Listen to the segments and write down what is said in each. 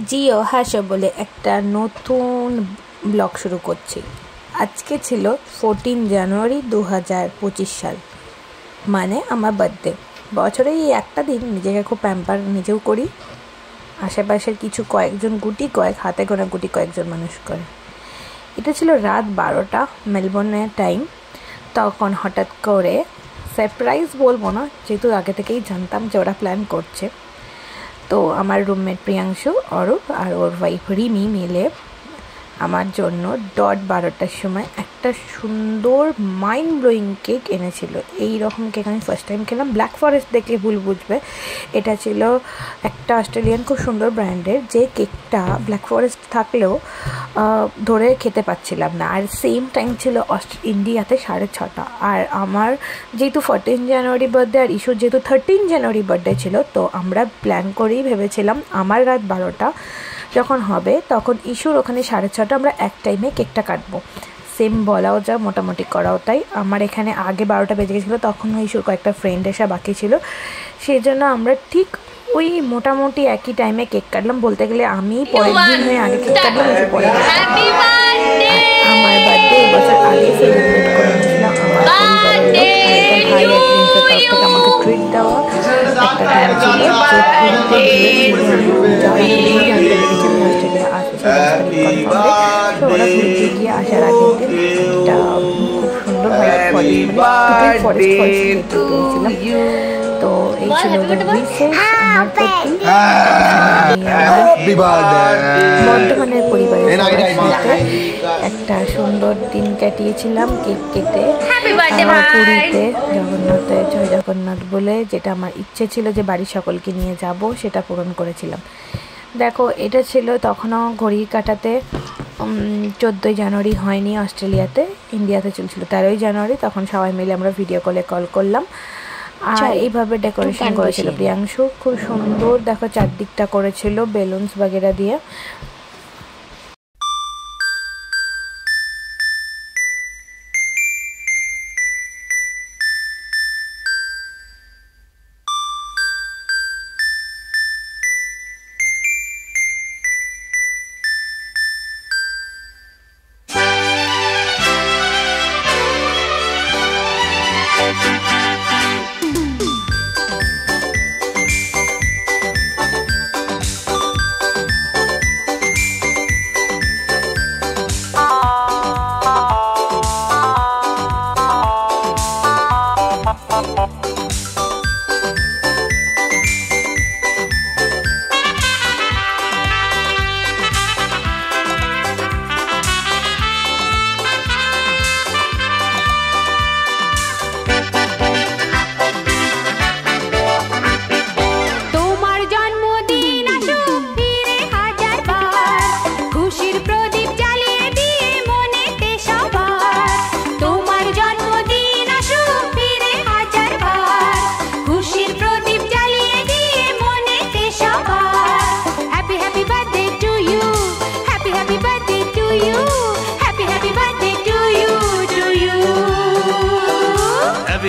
জিও হাসো বলে একটা নতুন ব্লগ শুরু করছি। আজকে ছিল 14 জানুয়ারি 2025 সাল, মানে আমার বার্থডে। বছরে এই একটা দিন নিজেকে খুব প্যাম্পার নিজেও করি, আশেপাশের কিছু কয়েকজন হাতে গোনা কয়েকজন মানুষ করে। এটা ছিল রাত 12টা মেলবোর্নের টাইম। তখন হঠাৎ করে সারপ্রাইজ বলবো না, যেহেতু আগে থেকেই জানতাম যে ওরা প্ল্যান করছে, তো আমার রুমমেট প্রিয়াংশু, অরূপ আর ওর ওয়াইফ রিমি মিলে আমার জন্য 12টার সময় একটা সুন্দর মাইন্ড ব্লোয়িং কেক এনেছিল। এই রকম কেক আমি ফার্স্ট টাইম খেলাম। ব্ল্যাক ফরেস্ট দেখলে ভুল বুঝবে, এটা ছিল একটা অস্ট্রেলিয়ান খুব সুন্দর ব্র্যান্ডের, যে কেকটা ব্ল্যাক ফরেস্ট থাকলেও ধরে খেতে পাচ্ছিলাম না। আর সেম টাইম ছিল ইন্ডিয়াতে 6:30। আর আমার যেহেতু 14 জানুয়ারি বার্থডে আর ইস্যুর যেহেতু 13 জানুয়ারি বার্থডে ছিল, তো আমরা প্ল্যান করেই ভেবেছিলাম আমার রাত 12টা যখন হবে তখন ইস্যুর ওখানে 6:30 আমরা এক টাইমে কেকটা কাটবো। সেম বলাও যা, মোটামুটি করাও তাই। আমার এখানে আগে 12টা বেজে গেছিলো, তখন ইস্যুর কয়েকটা ফ্রেন্ড এসে বাকি ছিল, সেই জন্য আমরা ঠিক ওই মোটামুটি একই টাইমে কেক কাটলাম। বলতে গেলে আমি পরের দিন হয়ে আগে কেক কাটলাম, ইস্যু পরে। আমার বার্থডে এবছর আগে সেলিব্রেট করে নিয়েছিলাম আমার পরিবারের লোক, আর এটা ভাই আর প্রিন্সের তরফ থেকে আমাকে ট্রিট দেওয়া একটা টাইম ছিল, যে পুরীতে গিয়ে জানতে লেগেছে অস্ট্রেলিয়া আসছে 10 তারিখ কনফার্ম। তো ওরা পুরীতে গিয়ে আসার আগের দিন একটা খুব সুন্দর ফরেস্ট পেয়েছিলাম। তো এই ছিল বিশেষ আমার প্রতি বর্ধমানের পরিবারের সাথে একটা সুন্দর দিন কাটিয়েছিলাম কেক কেটে পুরীতে জগন্নাথের জয় জগন্নাথ বলে, যেটা আমার ইচ্ছে ছিল যে বাড়ির সকলকে নিয়ে যাব, সেটা পূরণ করেছিলাম। দেখো, এটা ছিল তখনও ঘড়ির কাঁটাতে 14 জানুয়ারি হয়নি অস্ট্রেলিয়াতে, ইন্ডিয়াতে চলছিল 13 জানুয়ারি। তখন সবাই মিলে আমরা ভিডিও কল করলাম, আর এইভাবে ডেকোরেশন করেছিল প্রিয়াংশু। খুব সুন্দর দেখো চারদিকটা করেছিল বেলুনস বাগেরা দিয়ে।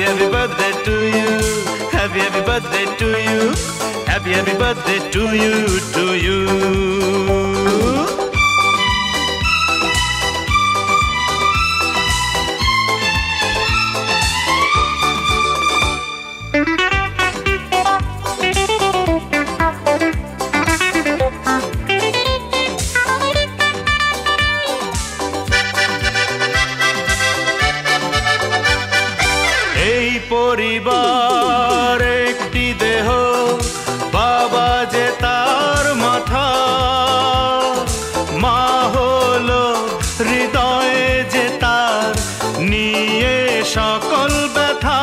Happy birthday to you, happy birthday to you, happy birthday to you. পরিবার একটি দেহ, বাবা যে তার মাথা, মা হলো হৃদয়ে যে তার, নিয়ে সকল ব্যথা।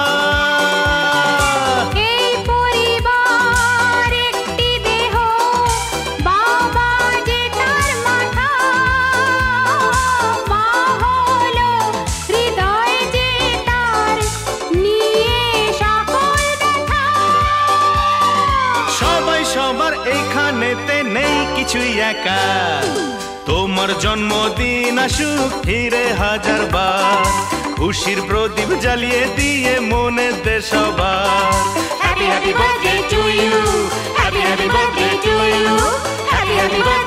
সবার এইখানেতে নেই কিছুই একা, তোমার জন্মদিন আসুক ফিরে 1000বার, খুশির প্রদীপ জ্বালিয়ে দিয়ে মনে দে সবার। Happy birthday to you, happy birthday to you, happy birthday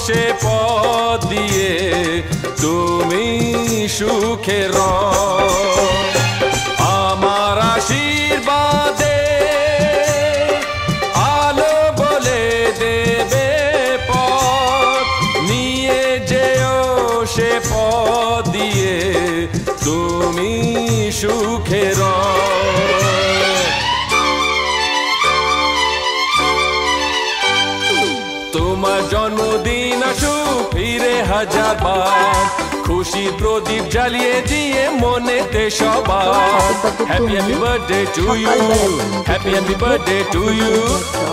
সে পথ দিয়ে তুমি সুখে রও আমার আশীর্বাদে আলো বলে দেবে পথ নিয়ে যেও সে পথ দিয়ে তুমি সুখে রও তোমার জন্মদিন আসুক ফিরে হাজার বার খুশি প্রদীপ জ্বালিয়ে দিয়ে মনেতে সবার happy happy birthday to you happy happy birthday to you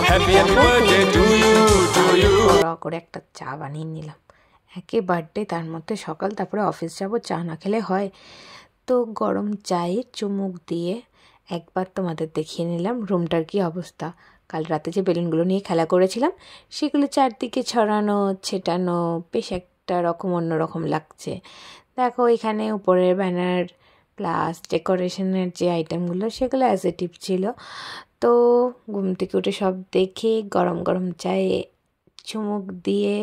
happy happy birthday to you করে একটা চা বানিয়ে নিলাম একে বার্থডে তার মধ্যে সকাল তারপরে অফিস যাব চা না খেলে হয় তো গরম চায়ে চুমুক দিয়ে একবার তোমাদের দেখিয়ে নিলাম রুমটার কি অবস্থা কাল রাতে যে বেলুনগুলো নিয়ে খেলা করেছিলাম সেগুলো চারদিকে ছড়ানো ছেটানো বেশ একটা রকম অন্যরকম লাগছে দেখো এখানে উপরের ব্যানার প্লাস ডেকোরেশনের যে আইটেমগুলো সেগুলো অ্যাজেটিভ ছিল তো ঘুম থেকে উঠে সব দেখে গরম গরম চায়ে চুমুক দিয়ে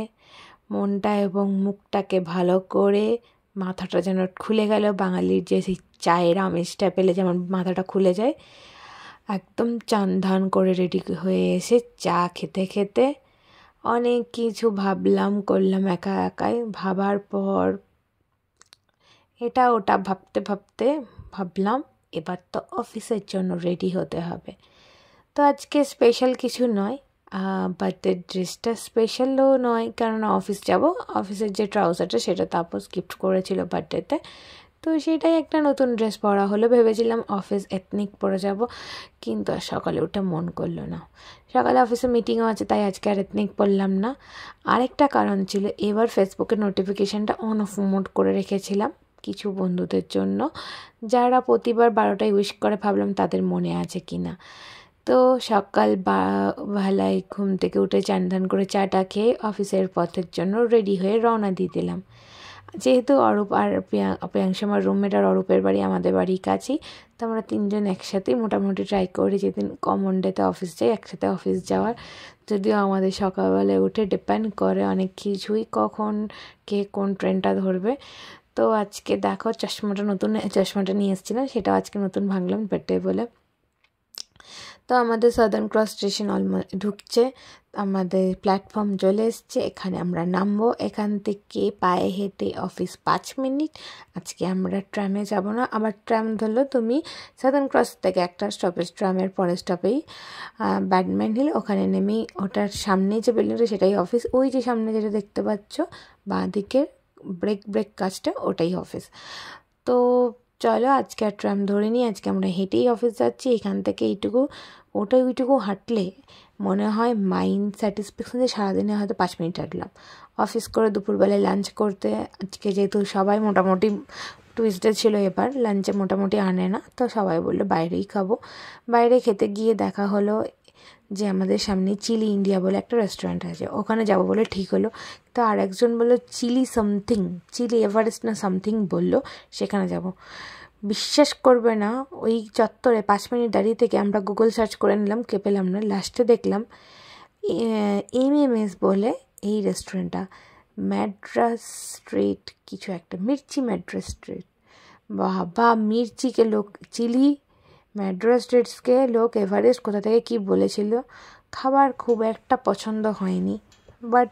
মনটা এবং মুখটাকে ভালো করে মাথাটা যেন খুলে গেল বাঙালির যে চায়ের আমেজটা পেলে যেমন মাথাটা খুলে যায় একদম চান ধান করে রেডি হয়ে এসে চা খেতে খেতে অনেক কিছু ভাবলাম করলাম একা একাই ভাবার পর এটা ওটা ভাবতে ভাবতে ভাবলাম এবার তো অফিসের জন্য রেডি হতে হবে তো আজকে স্পেশাল কিছু নয় বার্থডে ড্রেসটা স্পেশালও নয় কারণ অফিস যাব অফিসের যে ট্রাউজারটা সেটা তাপস গিফট করেছিল বার্থডেতে তো সেটাই একটা নতুন ড্রেস পরা হলো ভেবেছিলাম অফিস এথনিক পরে যাব কিন্তু আর সকালে উঠে মন করলো না সকালে অফিসে মিটিংও আছে তাই আজকে আর এথনিক পরলাম না আরেকটা কারণ ছিল এবার ফেসবুকের নোটিফিকেশানটা অন অফ মোড করে রেখেছিলাম কিছু বন্ধুদের জন্য যারা প্রতিবার 12টায় উইশ করে ভাবলাম তাদের মনে আছে কি না তো সকাল বেলায় ঘুম থেকে উঠে চান ধান করে চাটা খেয়ে অফিসের পথের জন্য রেডি হয়ে রওনা দিয়ে দিলাম যেহেতু অরূপ আর প্রিয়াংশু আমার রুমমেট আর অরূপের বাড়ি আমাদের বাড়ির কাছেই তো আমরা তিনজন একসাথেই মোটামুটি ট্রাই করি যেদিন কমন ডেতে অফিস যাই একসাথে অফিস যাওয়ার যদিও আমাদের সকালবেলায় উঠে ডিপেন্ড করে অনেক কিছুই কখন কে কোন ট্রেনটা ধরবে তো আজকে দেখো নতুন চশমাটা নিয়ে এসেছিলাম সেটাও আজকে নতুন ভাঙলাম বার্থডে বলে তো আমাদের সাদার্ন ক্রস স্টেশন ঢুকছে আমাদের প্ল্যাটফর্ম চলে এসছে এখানে আমরা নামবো এখান থেকে পায়ে হেঁটে অফিস 5 মিনিট আজকে আমরা ট্রামে যাব না আবার ট্রাম ধরলো তুমি সাদার্ন ক্রস থেকে একটা স্টপেজ ট্রামের পরের স্টপেই ব্যাডম্যান হিল ওখানে নেমেই ওটার সামনেই যে বিল্ডিংটা সেটাই অফিস ওই যে সামনে যেটা দেখতে পাচ্ছ বাঁ দিকের ব্রেক কাজটা ওটাই অফিস তো চলো আজকে আর ট্রাম ধরে নিই আজকে আমরা হেঁটেই অফিস যাচ্ছি এখান থেকে ওইটুকু হাঁটলে মনে হয় মাইন্ড স্যাটিসফ্যাকশন যে সারাদিনে হয়তো 5 মিনিট হাঁটলাম অফিস করে দুপুরবেলায় লাঞ্চ করতে আজকে যেহেতু সবাই মোটামুটি টুইসডে ছিল এবার লাঞ্চে মোটামুটি আনে না তো সবাই বললো বাইরেই খাবো বাইরে খেতে গিয়ে দেখা হলো যে আমাদের সামনে চিলি ইন্ডিয়া বলে একটা রেস্টুরেন্ট আছে ওখানে যাবো বলে ঠিক হলো তো আর একজন বললো চিলি এভারেস্ট না সামথিং বললো সেখানে যাব বিশ্বাস করবে না ওই চত্বরে 5 মিনিট দাঁড়িয়ে থেকে আমরা গুগল সার্চ করে নিলাম কে পেলাম না লাস্টে দেখলাম MMS বলে এই রেস্টুরেন্টটা ম্যাড্রাস স্ট্রিট কিছু একটা ম্যাড্রাস স্ট্রিট বাবা মির্চিকে লোক চিলি ম্যাড্রাস স্ট্রিটসকে লোক এভারেস্ট কোথা থেকে কী বলেছিল খাবার খুব একটা পছন্দ হয়নি বাট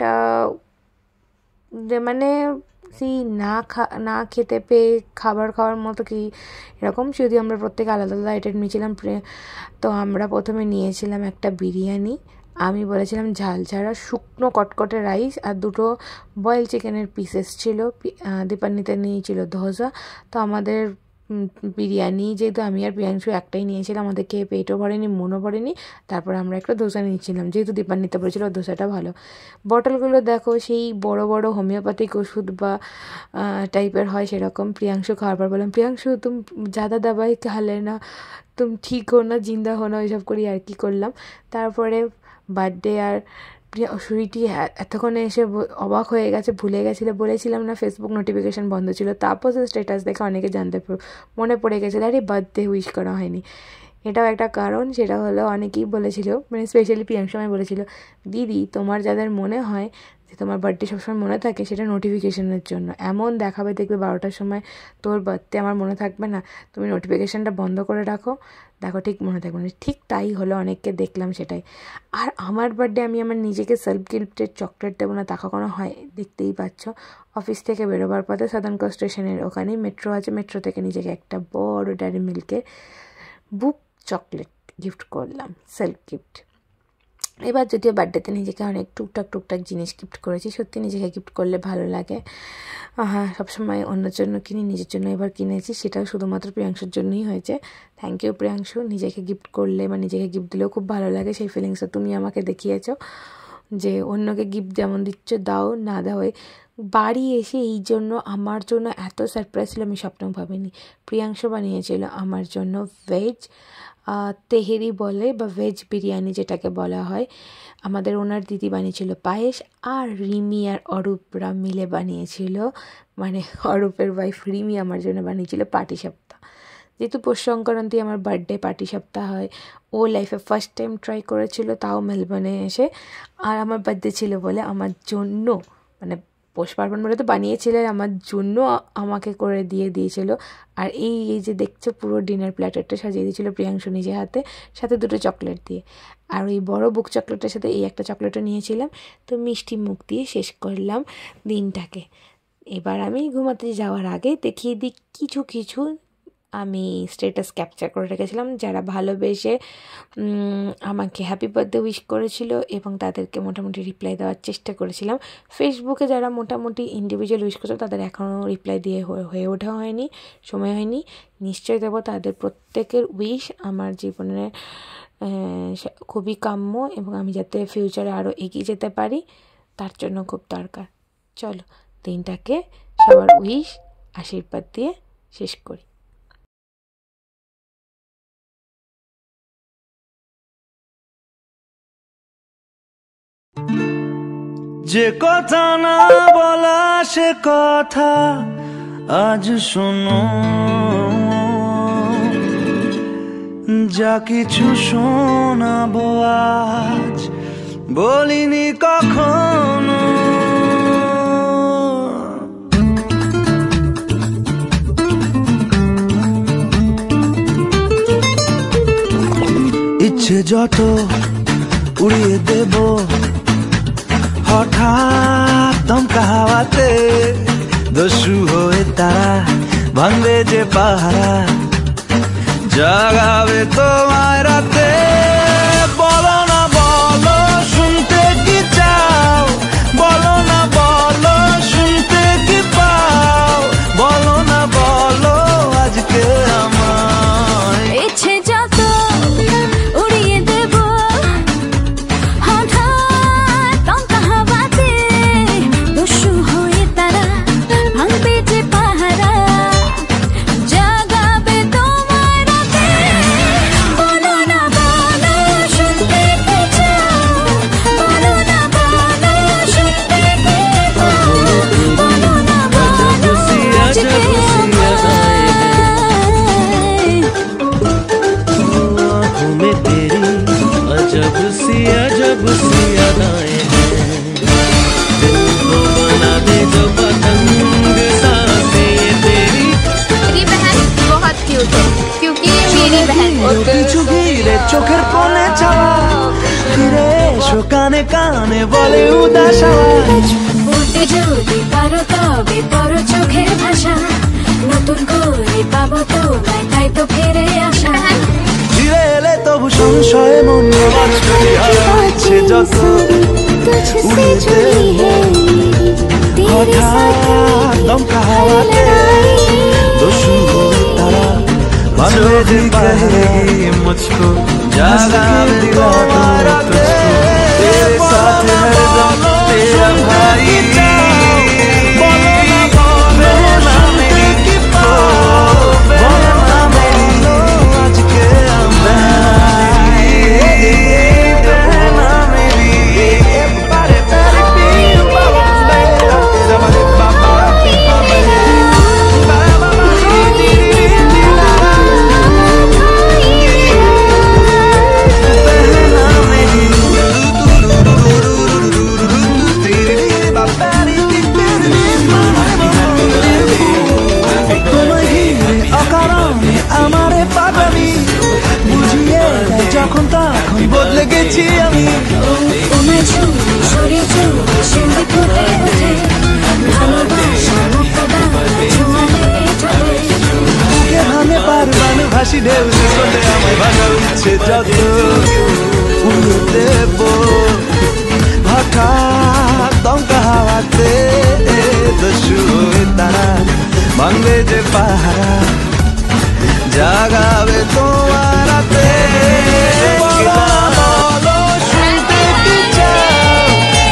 মানে সেই না খেতে পেয়ে খাওয়ার মতো কি এরকম যদি আমরা প্রত্যেকে আলাদা আলাদা আইটেম নিয়েছিলাম তো আমরা প্রথমে নিয়েছিলাম একটা বিরিয়ানি আমি বলেছিলাম ঝাল ছাড়া শুকনো কটকটে রাইস আর 2টো বয়েল চিকেনের পিসেস ছিল দীপান্বিতা নিয়েছিল ধোসা তো আমাদের বিরিয়ানি যেহেতু আমি আর প্রিয়াংশু একটাই নিয়েছিলাম আমাদের খেয়ে পেটও ভরেনি মনও ভরেনি তারপর আমরা একটা ধোসা নিয়েছিলাম যেহেতু দীপান্বিতা বলেছিল ধোসাটা ভালো বটলগুলো দেখো সেই বড় বড় হোমিওপ্যাথিক ওষুধ বা টাইপের হয় সেরকম প্রিয়াংশু খাওয়ার পর বললাম প্রিয়াংশু তুমি ज़्यादा दवाई खा लेना तुम ठीक हो ना जिंदा हो ना এইসব করি আর কি করলাম তারপরে বার্থডে আর সুইটি এতক্ষণে এসে অবাক হয়ে গেছে ভুলে গেছিলো বলেছিলাম না ফেসবুক নোটিফিকেশান বন্ধ ছিল তারপর স্ট্যাটাস দেখে অনেকে জানতে মনে পড়ে গেছিলো আরে বার্থডে উইশ করা হয়নি এটাও একটা কারণ সেটা হলো অনেকেই বলেছিল মানে স্পেশালি প্রিয়াংশু আমায় বলেছিল দিদি তোমার যাদের মনে হয় যে তোমার বার্থডে সবসময় মনে থাকে, সেটা নোটিফিকেশনের জন্য। এমন দেখাবে দেখবে 12টার সময় তোর বার্থডে, আমার মনে থাকবে না, তুমি নোটিফিকেশানটা বন্ধ করে রাখো, দেখো ঠিক মনে থাকবে না। ঠিক তাই হলো, অনেককে দেখলাম সেটাই। আর আমার বার্থডে আমি আমার নিজেকে সেলফ গিফটের চকলেট দেবো না তা কখনো হয়? দেখতেই পাচ্ছ, অফিস থেকে বেরোবার পথে সাদার্ন কোস্ট স্টেশনের ওখানেই মেট্রো আছে, মেট্রো থেকে নিজেকে একটা বড় ডেয়ারি মিল্কের বুক চকলেট গিফট করলাম, সেলফ গিফট। এবার যদিও বার্থডেতে নিজেকে অনেক টুকটাক জিনিস গিফট করেছি। সত্যি নিজেকে গিফট করলে ভালো লাগে। হ্যাঁ, সবসময় অন্যের জন্য কিনি, নিজের জন্য এবার কিনেছি, সেটাও শুধুমাত্র প্রিয়াংশুর জন্যই হয়েছে। Thank you Priyanshu. নিজেকে গিফট করলে বা নিজেকে গিফট দিলেও খুব ভালো লাগে, সেই ফিলিংসটা তুমি আমাকে দেখিয়েছো যে অন্যকে গিফট যেমন দিচ্ছ দাও, না দাও। বাড়ি এসে এই জন্য আমার জন্য এত সারপ্রাইজ ছিল, আমি স্বপ্নেও ভাবিনি। প্রিয়াংশু বানিয়েছিল আমার জন্য ভেজ তেহেরি বলে বা ভেজ বিরিয়ানি যেটাকে বলা হয়। আমাদের ওনার দিদি বানিয়েছিল পায়েস, আর রিমি আর অরূপরা মিলে বানিয়েছিল, মানে অরূপের ওয়াইফ রিমি আমার জন্য বানিয়েছিল পাটিসাপটা। যেহেতু পৌষ সংক্রান্তি আমার বার্থডে, পাটিসাপটা হয়। ও লাইফে ফার্স্ট টাইম ট্রাই করেছিল, তাও মেলবোর্নে এসে। আর আমার বার্থডে ছিল বলে আমার জন্য, মানে পৌষ পার্বণ বলে তো বানিয়েছিলেন, আমার জন্য আমাকে করে দিয়েছিল। আর এই যে দেখছো পুরো ডিনার প্ল্যাটারটা সাজিয়ে দিয়েছিল প্রিয়াংশু নিজে হাতে, সাথে 2টো চকলেট দিয়ে। আর ওই বড় বুক চকলেটের সাথে এই একটা চকলেটও নিয়েছিলাম। তো মিষ্টি মুখ দিয়ে শেষ করলাম দিনটাকে। এবার আমি ঘুমাতে যাওয়ার আগে দেখিয়ে দিই কিছু আমি স্ট্যাটাস ক্যাপচার করে রেখেছিলাম, যারা ভালোবেসে আমাকে হ্যাপি বার্থডে উইশ করেছিল এবং তাদেরকে মোটামুটি রিপ্লাই দেওয়ার চেষ্টা করেছিলাম। ফেসবুকে যারা মোটামুটি ইন্ডিভিজুয়াল উইশ করেছিল তাদের এখনও রিপ্লাই দিয়ে হয়ে ওঠা হয়নি, সময় হয়নি। নিশ্চয়ই দেবো। তাদের প্রত্যেকের উইশ আমার জীবনে খুবই কাম্য এবং আমি যাতে ফিউচারে আরও এগিয়ে যেতে পারি তার জন্য খুব দরকার। চলো দিনটাকে সবার উইশ আশীর্বাদ দিয়ে শেষ করি। যে কথা না বলা সে কথা আজ শোনো, যা কিছু শোনাবো আজ বলিনি কখনো। ইচ্ছে যত উড়িয়ে দেব হঠাৎ দমকা হাওয়াতে, দস্যু হয়ে তারা ভাঙবে যে পাহারা, জাগাবে তোমায় রাতে। বলো না বলো শুনতে কি চাও, বলো না বলো শুনতে কি পাও, বলো না বলো আজকে আমায়। ইচ্ছে যত উড়িয়ে দেব হঠাৎ দমকা হাওয়াতে, দস্যু হয়ে তারা ভাঙবে যে পাহারা, জাগাবে তোমায় রাতে। বলো না বলো শুনতে কি চাও, বলো না বলো শুনতে কি পাও, বলো না বলো আজকে আমায়। में तेरी अजब सी अदाएं हैं, दिल को बना दे जो पतंग सांसें ये तेरी। मेरी बहन बहुत क्यूट है क्योंकि ये मेरी बहन है। কিছু ঘিরে চোখের কোণে চাওয়া, ফিরে এসো কানে কানে বলে উদাস আওয়াজ। বলতে যদি পারো তবে পরো চোখের ভাষা, নতুন করে পাবো তোমায় তাই তো ফিরে আসা। ফিরে এলে তবু সংশয়ে মন ইচ্ছে যত উড়িয়ে দেব হঠাৎ দমকা হাওয়াতে, দস্যু হয়ে তারা ভাঙবে যে পাহারা, मुझको जागावे तुम्हारा राते। तेरे साथ हरदम तेरा भाई, बोलो ना बोलो ना मेरी की पाओ, बोलो ना बोलो आज के हमारी, बहना मेरी बारे बारे पीर बाबा मेरा जमाने बाबा তারা জাগাবে তোমার রাতে। বলো না বলো শুনতে কি চাও,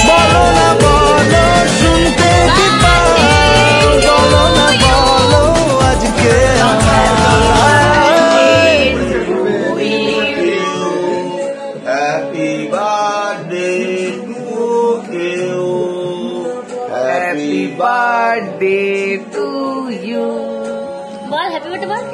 বলো না বলো শুনতে কি পাও, বলো না বলো আজকে happy birthday to you, happy birthday to you. বল হ্যাপি বার্থডে বল।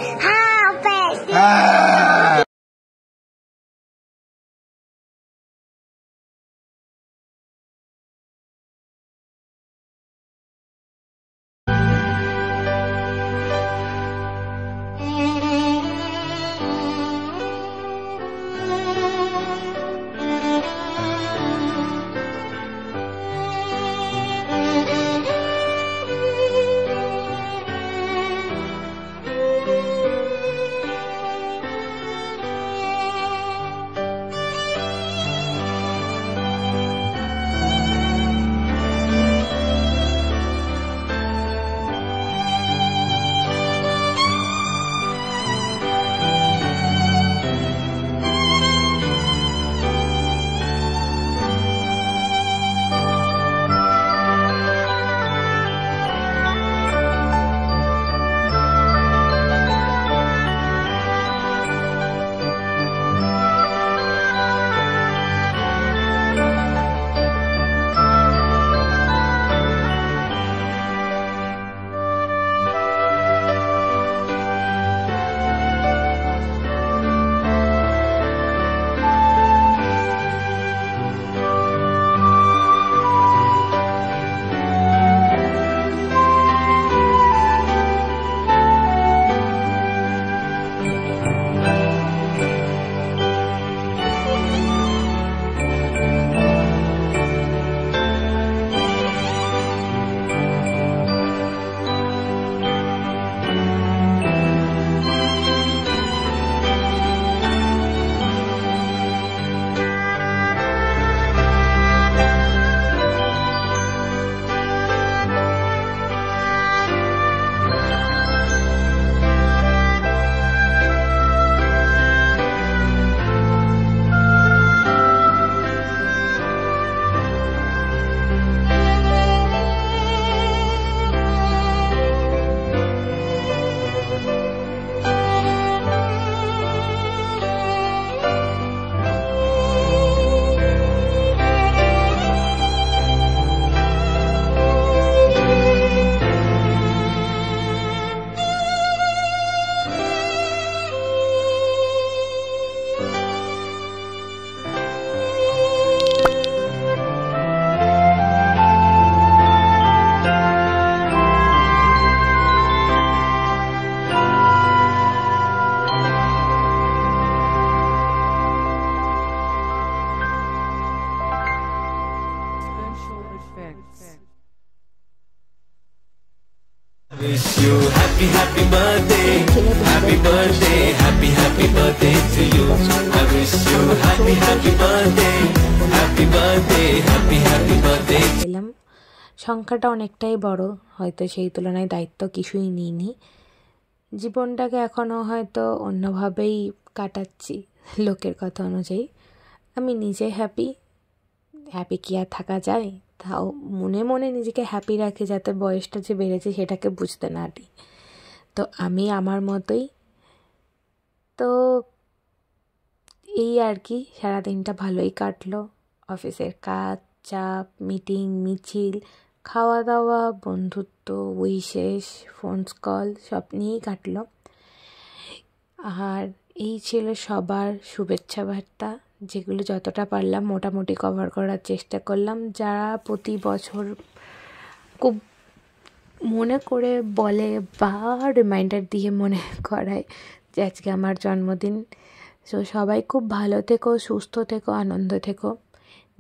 Wish you happy happy birthday, happy birthday, happy happy birthday to you. I wish you happy happy birthday, happy birthday, happy happy birthday. এলাম সংখ্যাটা অনেকটাই বড়, হয়তো সেই তুলনায় দায়িত্ব কিছুই নিইনি। জীবনটাকে এখনও হয়তো অন্যভাবেই কাটাচ্ছি লোকের কথা অনুযায়ী। আমি নিজে হ্যাপি, হ্যাপি কি আর থাকা যায়? তাও মনে মনে নিজেকে হ্যাপি রাখি, যাতে বয়সটা যে বেড়েছে সেটাকে বুঝতে না দিই। তো আমি আমার মতোই। তো এই আর কি, সারাদিনটা ভালোই কাটলো। অফিসের কাজ, চাপ, মিটিং, মিছিল, খাওয়া দাওয়া, বন্ধুত্ব, উইশেস, ফোন কল সব নিয়েই কাটলো। আর এই ছিল সবার শুভেচ্ছা বার্তা, যেগুলো যতটা পারলাম মোটামুটি কভার করার চেষ্টা করলাম। যারা প্রতি বছর খুব মনে করে বলে বা রিমাইন্ডার দিয়ে মনে করায় যে আজকে আমার জন্মদিন। সো সবাই খুব ভালো থেকো, সুস্থ থেকো, আনন্দ থেকো।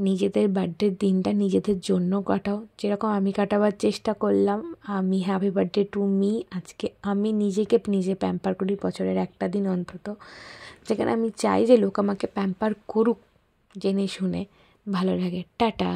নিজেদের বার্থডের দিনটা নিজেদের জন্য কাটাও, যেরকম আমি কাটাবার চেষ্টা করলাম। আমি হ্যাপি বার্থডে টু মি, আজকে আমি নিজেকে নিজে প্যাম্পার করি বছরের একটা দিন অন্তত, যেখানে আমি চাই যে লোক আমাকে প্যাম্পার করুক, জেনে শুনে ভালো লাগে। টাটা।